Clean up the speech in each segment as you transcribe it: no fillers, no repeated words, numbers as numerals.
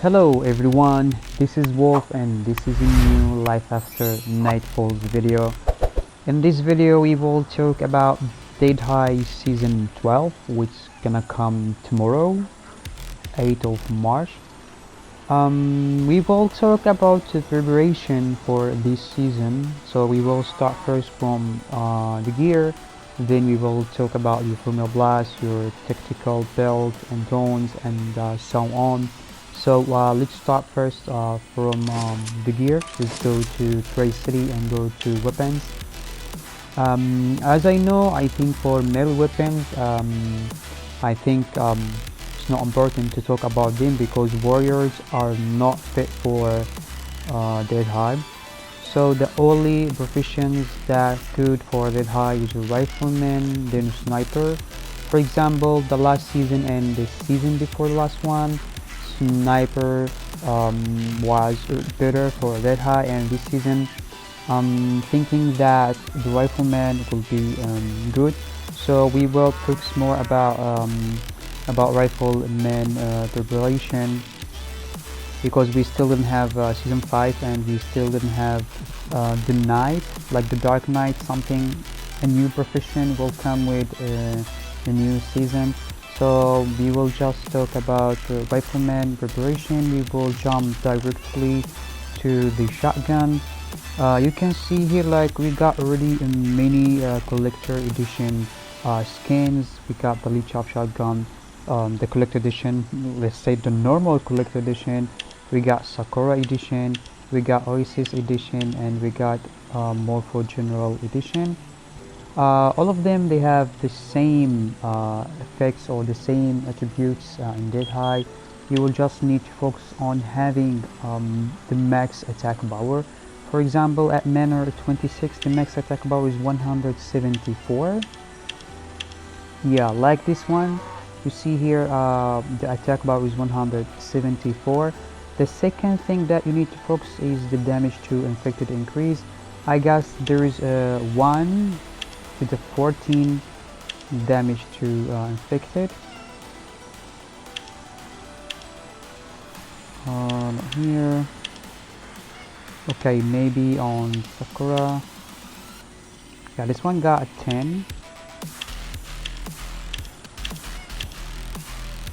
Hello everyone, this is Wolf and this is a new Life After Nightfall's video. In this video we will talk about Dead High Season 12, which is gonna come tomorrow, 8th of March. We will talk about the preparation for this season. So we will start first from the gear, then we will talk about your Formula Blast, your tactical build and drones and so on. So let's start first from the gear. Let's go to Trade City and go to weapons. As I know, I think for melee weapons, I think it's not important to talk about them because warriors are not fit for Dead High. So the only professions that good for Dead High is a rifleman, then sniper. For example, the last season and the season before the last one, sniper was better for Dead High, and this season I'm thinking that the rifleman will be good. So we will focus more about rifleman preparation because we still didn't have season 5 and we still didn't have the knight, like the dark knight. Something, a new profession will come with the new season. So we will just talk about rifleman preparation. We will jump directly to the shotgun. You can see here, like, we got already a mini collector edition skins. We got the leech up shotgun, the collector edition, let's say the normal collector edition. We got Sakura edition, we got Oasis edition, and we got Morpho General edition. All of them, they have the same effects or the same attributes in Dead High. You will just need to focus on having the max attack power. For example, at Manor 26, the max attack power is 174. Yeah, like this one, you see here the attack power is 174. The second thing that you need to focus is the damage to infected increase. I guess there is a 1 to the 14 damage to infected. Here, okay, maybe on Sakura. Yeah, this one got a 10.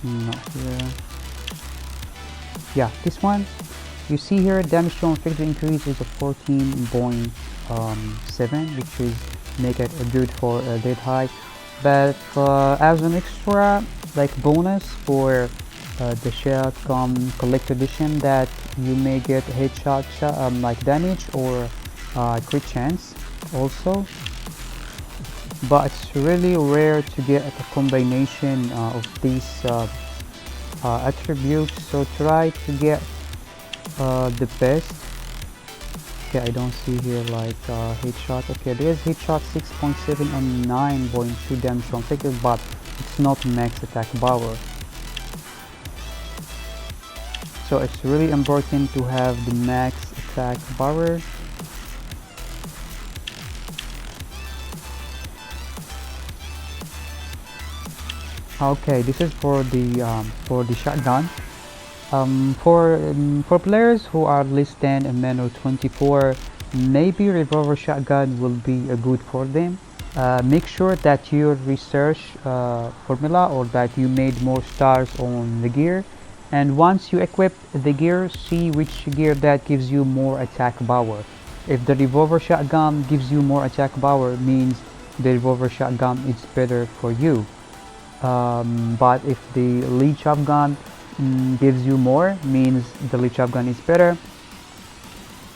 Not here. Yeah, this one, you see here, damage to infected increase is a 14.7, which is make it good for Dead High. But as an extra, like bonus for the shotgun collector edition, that you may get headshot like damage or crit chance also. But it's really rare to get a combination of these attributes, so try to get the best. Okay, I don't see here like headshot. Okay, there's headshot 6.7 and 9.2 damage on infected, but it's not max attack power. So it's really important to have the max attack power. Okay, this is for the shotgun. For players who are less than a Manor 24, maybe revolver shotgun will be good for them. Make sure that you research formula, or that you made more stars on the gear, and once you equip the gear, see which gear that gives you more attack power. If the revolver shotgun gives you more attack power, means the revolver shotgun is better for you. But if the leech up gun gives you more, means the leech up gun is better.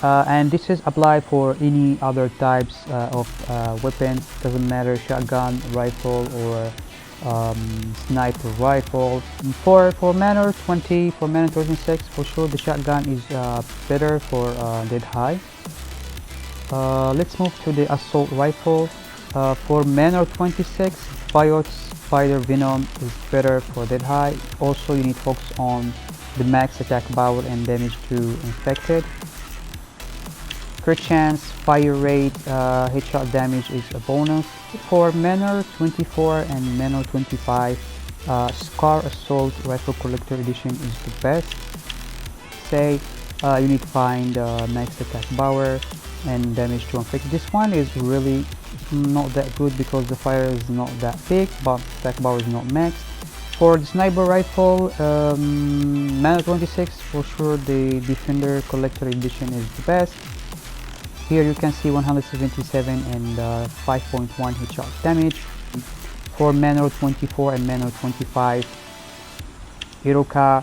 And this is applied for any other types of weapons. Doesn't matter, shotgun, rifle, or sniper rifle. For Manor 20, for Manor 26, for sure the shotgun is better for Dead High. Let's move to the assault rifle. For Manor 26, Spider Venom is better for Dead High. Also, you need to focus on the max attack power and damage to infected. Crit chance, fire rate, headshot damage is a bonus. For Manor 24 and Manor 25, Scar Assault Rifle Collector Edition is the best. say you need to find max attack power and damage to inflict. This one is really not that good because the fire is not that big, but attack power is not maxed. For the sniper rifle, mana 26, for sure the Defender Collector Edition is the best. Here you can see 177 and 5.1 headshot damage. For mana 24 and mana 25, Hiroka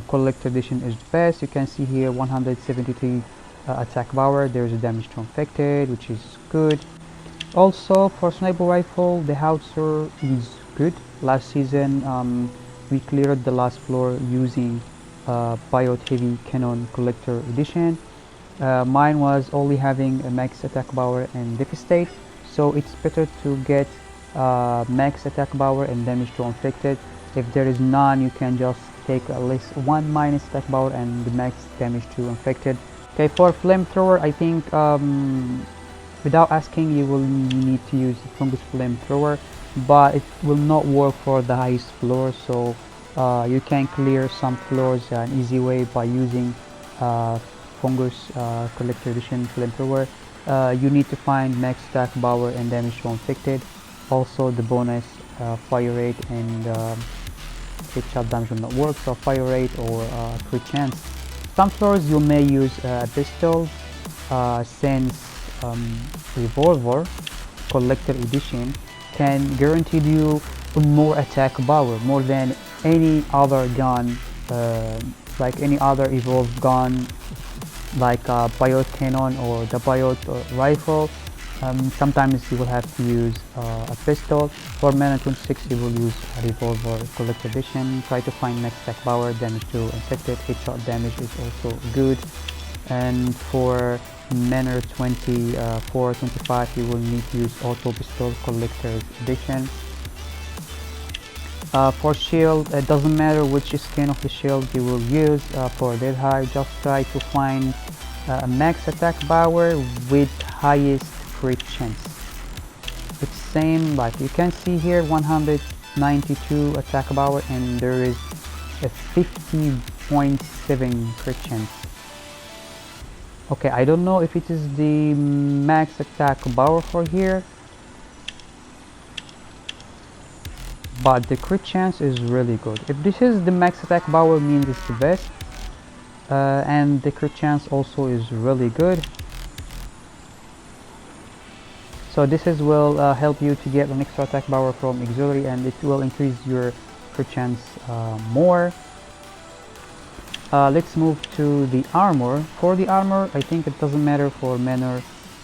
Collector Edition is the best. You can see here 173 attack power. There's a damage to infected, which is good. Also for sniper rifle, the howitzer is good. Last season we cleared the last floor using Biot Heavy Cannon Collector Edition. Mine was only having a max attack power and devastate, so it's better to get max attack power and damage to infected. If there is none, you can just take at least one minus attack power and the max damage to infected. Okay, for flamethrower, I think without asking you need to use the fungus flamethrower, but it will not work for the highest floor, so you can clear some floors an easy way by using fungus collector edition flamethrower. You need to find max attack power and damage to infected. Also the bonus fire rate and headshot damage will not work, so fire rate or crit chance. Some floors you may use a pistol, since revolver collector edition can guarantee you more attack power, more than any other gun, like any evolved gun, like a Biot cannon or the Biot rifle. Sometimes you will have to use a pistol. For mana 26 you will use a revolver collector edition. Try to find max attack power, damage to infected, headshot damage is also good. And for mana 24, 25 you will need to use auto pistol collector's edition. For shield, it doesn't matter which skin of the shield you will use. For dead high, just try to find a max attack power with highest crit chance. It's same, like you can see here, 192 attack power and there is a 50.7 crit chance. Okay, I don't know if it is the max attack power for here, but the crit chance is really good. If this is the max attack power, means it's the best, and the crit chance also is really good. So this will help you to get an extra attack power from auxiliary, and it will increase your crit chance more. Let's move to the armor. For the armor, I think it doesn't matter for mana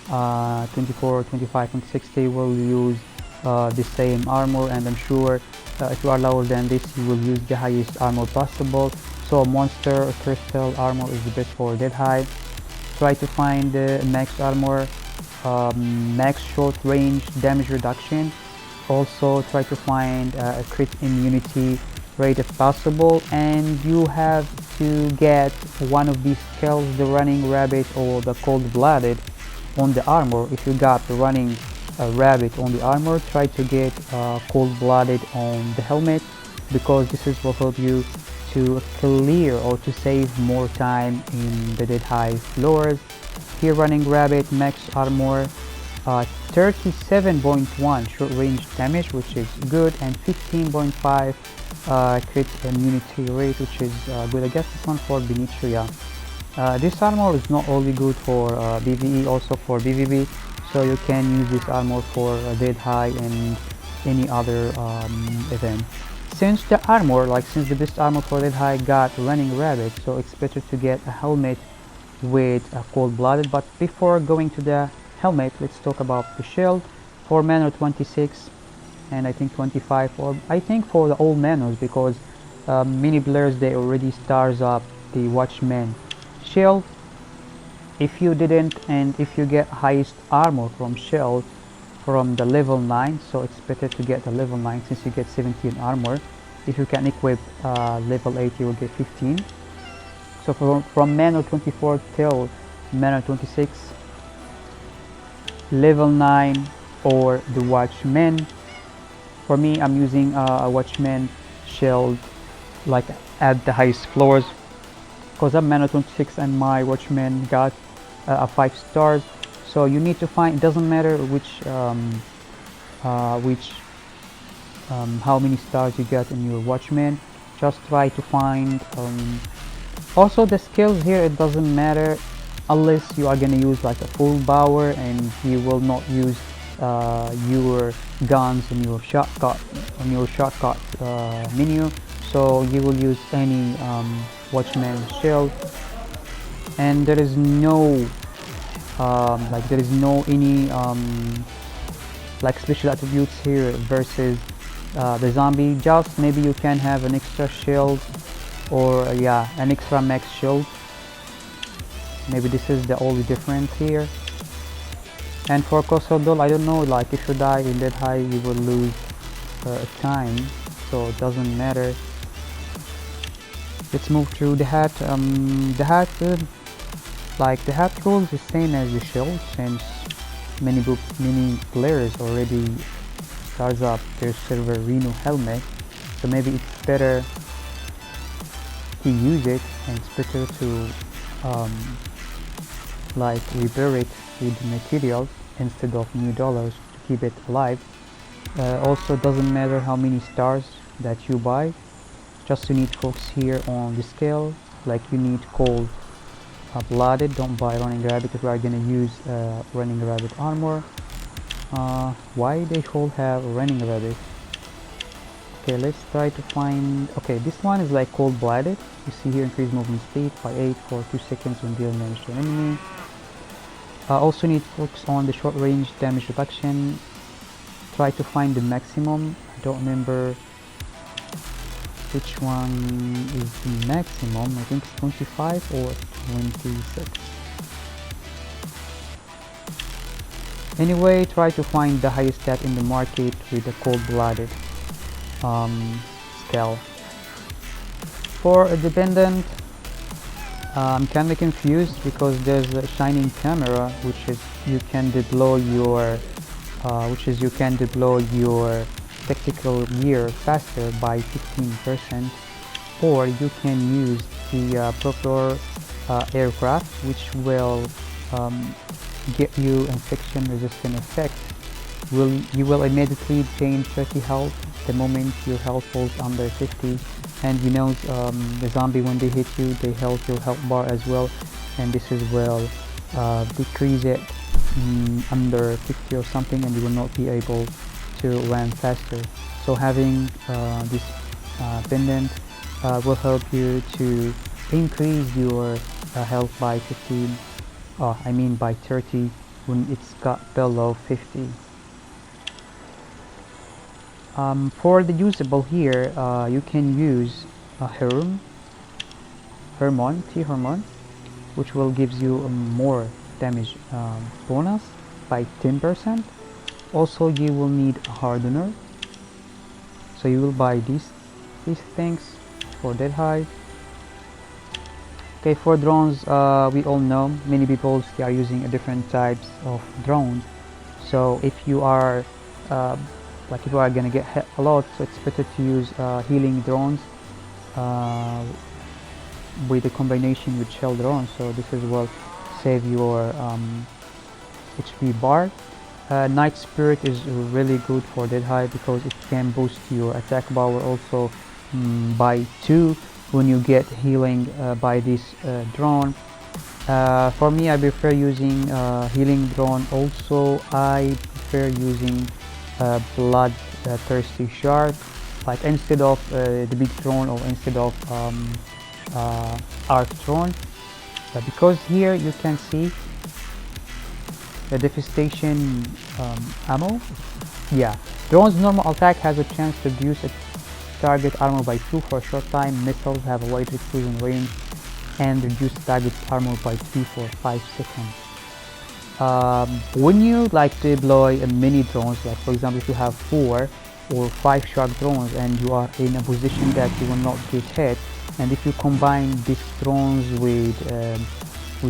24, 25, 26, they will use the same armor, and I'm sure if you are lower than this you will use the highest armor possible. So monster or crystal armor is the best for dead high. Try to find the max armor, max short range damage reduction. Also try to find a crit immunity rate if possible, and you have to get one of these skills, the running rabbit or the cold-blooded, on the armor. If you got the running rabbit on the armor, try to get cold-blooded on the helmet, because this will help you to clear or to save more time in the dead high floors. Here running rabbit max armor 37.1 short range damage, which is good, and 15.5 crit immunity rate, which is good. I guess this one for Benitria. This armor is not only good for PvE, also for PvP, so you can use this armor for dead high and any other event. Since the best armor for dead high got running rabbit, so it's better to get a helmet with a cold-blooded. But before going to the helmet, let's talk about the shield. For mana 26 and I think 25, or I think for the old manos, because many players they already stars up the Watchman shield. If you didn't, and if you get highest armor from shield from the level 9, so it's better to get the level 9 since you get 17 armor. If you can equip level 8, you will get 15. So from mana 24 till mana 26, level 9 or the Watchman. For me, I'm using a Watchman shield like at the highest floors, because I'm mana 26 and my watchman got a 5 stars. So you need to find, it doesn't matter how many stars you get in your watchman, just try to find. Also the skills here, it doesn't matter unless you are gonna use like a full power and you will not use your guns in your shortcut menu, so you will use any watchman shield, and there is no any like special attributes here versus the zombie. Just maybe you can have an extra shield, or yeah, an extra max shield. Maybe this is the only difference here. And for Kosodol, I don't know, like if you die in that high you will lose time, so it doesn't matter. Let's move to the hat. The hat, like the hat rules the same as the shield, since many players already starts up their silver Reno helmet, so maybe it's better to use it, and it's better to like repair it with materials instead of new dollars to keep it alive. Also, it doesn't matter how many stars that you buy, just you need to focus here on the scale. Like you need cold blooded, don't buy running rabbit if we are gonna use running rabbit armor. Why they all have running rabbit? Okay, let's try to find. Okay, this one is like cold blooded. You see here, increase movement speed by 8 for 2 seconds when dealing damage to an enemy. Also need to focus on the short range damage reduction. Try to find the maximum. I don't remember which one is the maximum. I think it's 25 or 26. Anyway, try to find the highest stat in the market with the cold-blooded scale. For a dependent, I'm kind of confused because there's a shining camera, which is you can deploy your tactical gear faster by 15%, or you can use the proper aircraft, which will get you infection resistant effect. You will immediately gain 30 health the moment your health falls under 50, and you know the zombie, when they hit you, they health your health bar as well, and this is will decrease it under 50 or something, and you will not be able to run faster. So having this pendant will help you to increase your health by 15, I mean by 30 when it's got below 50. For the usable here, you can use a T-Hormone, which will gives you a more damage bonus by 10%. Also, you will need a hardener, so you will buy these things for Dead High. Okay, for drones, we all know many people they are using different types of drones. So if you are like if you are gonna get hit a lot, so it's better to use healing drones with a combination with shell drones. So this is will save your HP bar. Night Spirit is really good for Dead High because it can boost your attack power also by 2 when you get healing by this drone. For me, I prefer using healing drone. Also, I prefer using bloodthirsty shark, like instead of the big drone or instead of arc drone, because here you can see the devastation ammo. Yeah, drone's normal attack has a chance to reduce its target armor by 2 for a short time. Missiles have a wide explosion range and reduce target's armor by 3 for 5 seconds. When you like deploy a mini drones, like for example if you have 4 or 5 shark drones and you are in a position that you will not get hit, and if you combine these drones with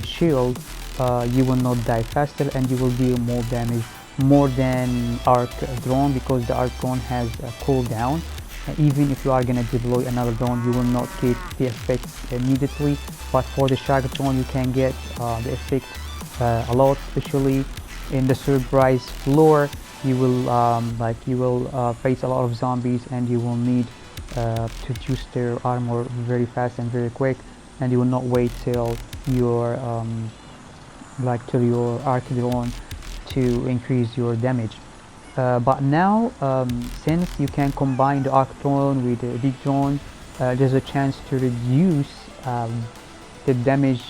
shield, you will not die faster and you will deal more damage more than arc drone, because the arc drone has a cooldown. Even if you are gonna deploy another drone, you will not get the effects immediately, but for the shark drone you can get the effect a lot, especially in the surprise floor. You will face a lot of zombies, and you will need to use their armor very fast and very quick, and you will not wait till your till your arc drone to increase your damage. But now, since you can combine the arc drone with the big drone, there's a chance to reduce the damage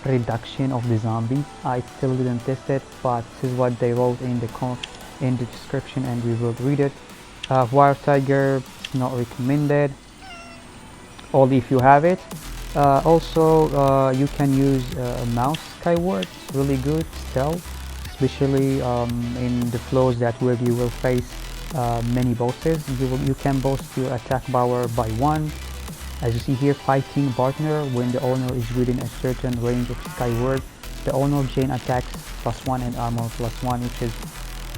reduction of the zombies. I still didn't test it, but this is what they wrote in the description, and we will read it. Wire Tiger is not recommended, only if you have it. Also, you can use mouse skyward. It's really good stealth, especially in the floors that where you will face many bosses. You can boost your attack power by 1. As you see here, fighting partner. When the owner is within a certain range of skyward, the owner gain attacks +1 and armor +1, which is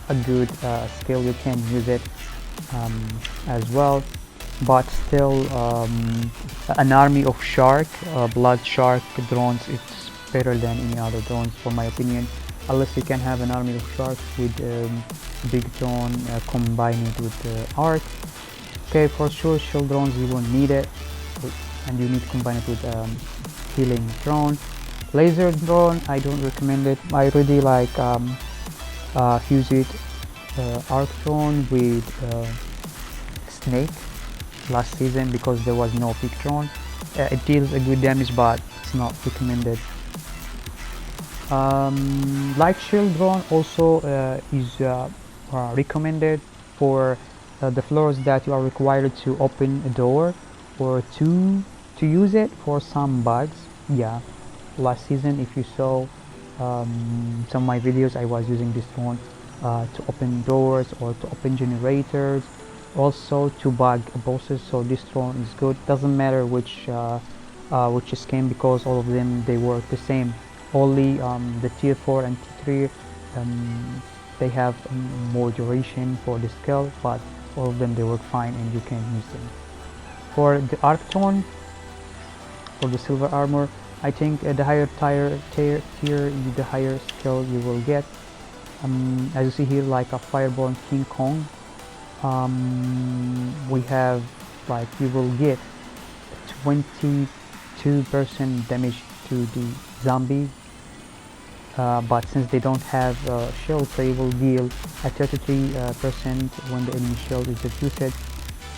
a good skill. You can use it as well. But still, an army of shark, blood shark drones, it's better than any other drones for my opinion, unless you can have an army of sharks with big drone, combine it with arc. Okay, for sure shield drones you won't need it, and you need to combine it with healing drone. Laser drone, I don't recommend it. I really like use it arc drone with snake last season, because there was no big drone. It deals a good damage, but it's not recommended. Light shield drone also is recommended for the floors that you are required to open a door or to use it for some bugs. Yeah, last season, if you saw some of my videos, I was using this drone to open doors or to open generators, also to bug bosses. So this drone is good. Doesn't matter which skin, because all of them, they work the same. Only the tier 4 and tier 3 they have more duration for the skill, but all of them, they work fine and you can use them. For the arc drone, for the silver armor, I think the higher tier, the higher skill you will get. As you see here, like a Fireborn King Kong, we have, like, you will get 22% damage to the zombie, but since they don't have shield, they will deal a 33% when the enemy shield is reduced.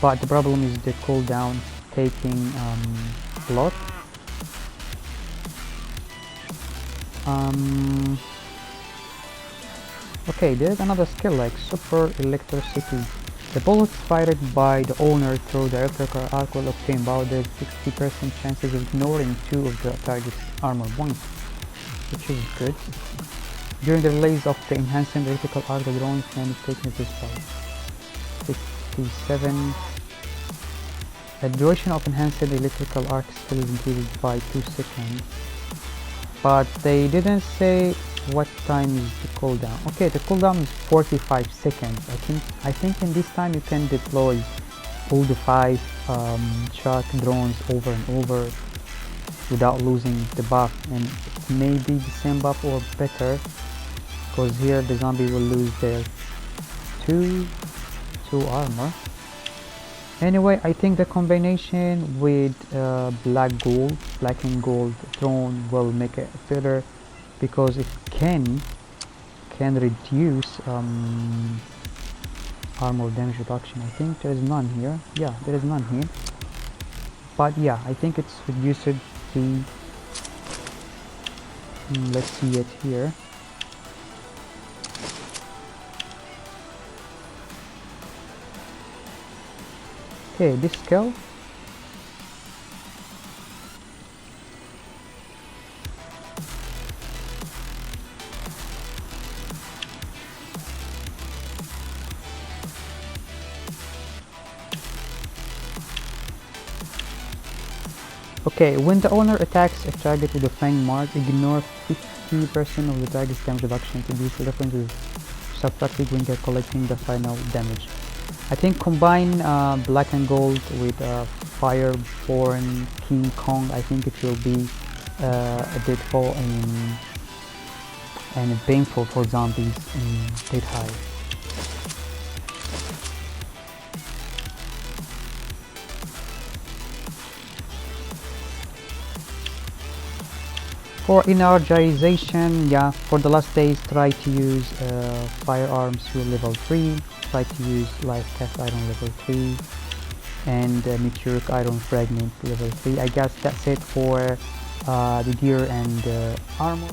But the problem is the cooldown taking a lot. Okay, there's another skill like Super Electricity. The bullets fired by the owner through the electrical arc will obtain about 60% chances of ignoring 2 of the target's armor points, which is good. During the release of the enhanced electrical arc, the drone can be taken this far. 67. The duration of enhanced electrical arc still is increased by 2 seconds, but they didn't say what time is the cooldown. Okay, the cooldown is 45 seconds. I think in this time you can deploy all the 5 shark drones over and over without losing the buff, and it may be the same buff or better, because here the zombie will lose their 2 armor. Anyway, I think the combination with black and gold drone will make it better, because it can reduce armor damage reduction. I think there is none here. Yeah, there is none here, but yeah, I think it's reduced to let's see it here. Okay, this skill, okay, when the owner attacks a target with a fang mark, ignore 50% of the target's damage reduction to boost the difference is subtracted when calculating the final damage. I think combine black and gold with Fireborn King Kong. I think it will be a bit full and painful for zombies in Dead High. For energization, yeah, for the last days, try to use firearms to level 3, try to use light cast iron level 3, and meteoric iron fragment level 3. I guess that's it for the gear and armor.